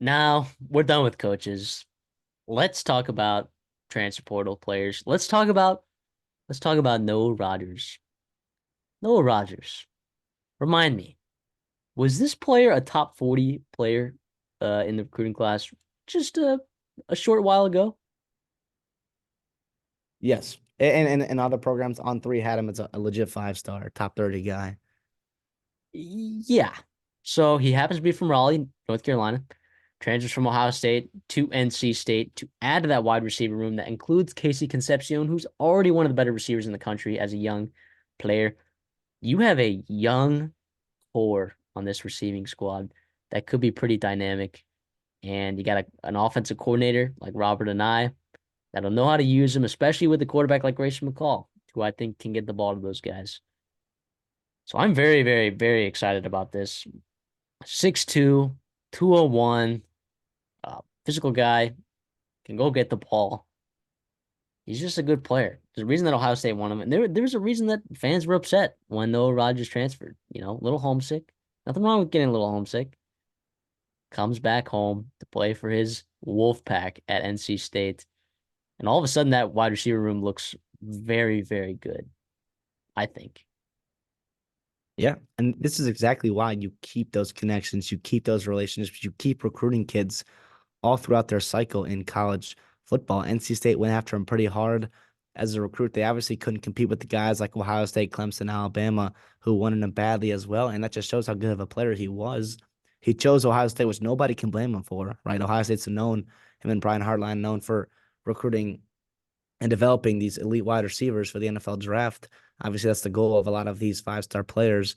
Now we're done with coaches. Let's talk about transfer portal players. Let's talk about Noah Rogers. Noah Rogers. Remind me, was this player a top 40 player in the recruiting class just a short while ago? Yes. And other programs on three had him as a legit 5-star, top 30 guy. Yeah. So he happens to be from Raleigh, North Carolina. Transfers from Ohio State to NC State to add to that wide receiver room that includes Casey Concepcion, who's already one of the better receivers in the country as a young player. You have a young core on this receiving squad that could be pretty dynamic. And you got an offensive coordinator like Robert and I that'll know how to use him, especially with a quarterback like Grayson McCall, who I think can get the ball to those guys. So I'm very, very, very excited about this. 6'2", 201, physical guy, can go get the ball. He's just a good player. There's a reason that Ohio State won him. And there was a reason that fans were upset when Noah Rogers transferred. A little homesick. Nothing wrong with getting a little homesick. Comes back home to play for his Wolf Pack at NC State. And all of a sudden, that wide receiver room looks very, very good, I think. Yeah. And this is exactly why you keep those connections, you keep those relationships, you keep recruiting kids all throughout their cycle in college football. NC State went after him pretty hard as a recruit. They obviously couldn't compete with the guys like Ohio State, Clemson, Alabama, who wanted him badly as well. And that just shows how good of a player he was. He chose Ohio State, which nobody can blame him for, right? Ohio State's known, him and Brian Hartline, known for recruiting and developing these elite wide receivers for the NFL draft. Obviously, that's the goal of a lot of these 5-star players.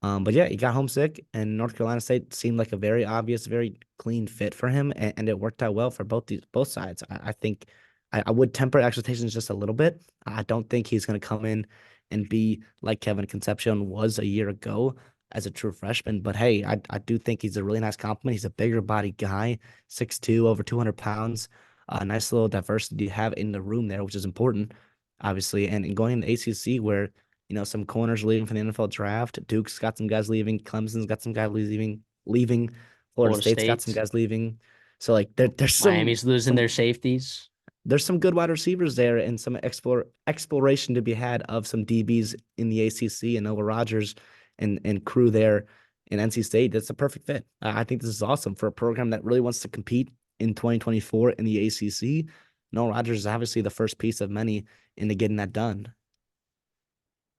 But yeah, he got homesick, and North Carolina State seemed like a very obvious, very clean fit for him, and it worked out well for both sides. I think I would temper expectations just a little bit. I don't think he's going to come in and be like Kevin Concepcion was a year ago as a true freshman. But hey, I do think he's a really nice compliment. He's a bigger body guy, 6'2", over 200 pounds. A nice little diversity to have in the room there, which is important, obviously. And going in the ACC where some corners leaving from the NFL draft. Duke's got some guys leaving. Clemson's got some guys leaving. Florida Florida State's got some State, guys leaving. So like there's Miami's losing their safeties. there's some good wide receivers there and some exploration to be had of some DBs in the ACC and Noah Rogers and crew there in NC State. That's a perfect fit. I think this is awesome for a program that really wants to compete in 2024 in the ACC. Noah Rogers is obviously the first piece of many into getting that done.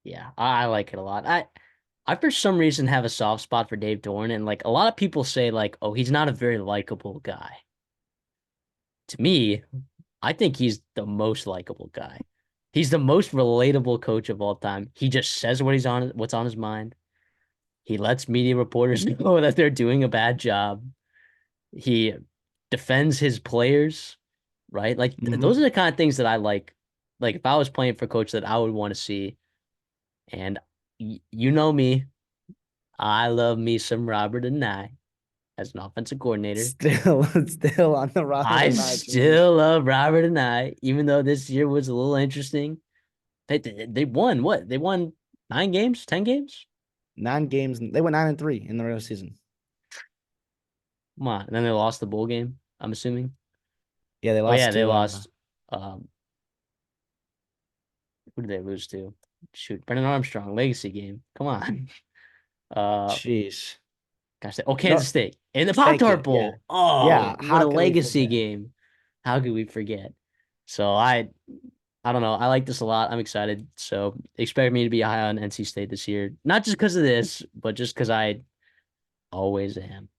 Yeah, I like it a lot. I for some reason have a soft spot for Dave Dorn, and like a lot of people say, like, oh, he's not a very likable guy. To me, I think he's the most likable guy. He's the most relatable coach of all time. He just says what's on his mind. He lets media reporters know that they're doing a bad job. He defends his players, right? Like those Hmm. are the kind of things that I like. Like if I was playing for a coach that I would want to see. And you know me, I love me some Robert and I as an offensive coordinator. Still on the Robert I and I train. still love Robert and I, even though this year was a little interesting. They won what? They won 9 games, 10 games. 9 games. They went 9-3 in the regular season. Come on, and then they lost the bowl game. I'm assuming. Yeah, they Oh yeah, lost they to lost. Um, who did they lose to? Shoot, Brennan Armstrong legacy game. Come on. jeez. Gosh, oh, No, Kansas State in the Pop thank you. Tart Yeah. Bowl. Oh, Yeah. what How a can we legacy forget? game! How could we forget? So I don't know. I like this a lot. I'm excited. So expect me to be high on NC State this year, not just because of this, but just because I always am.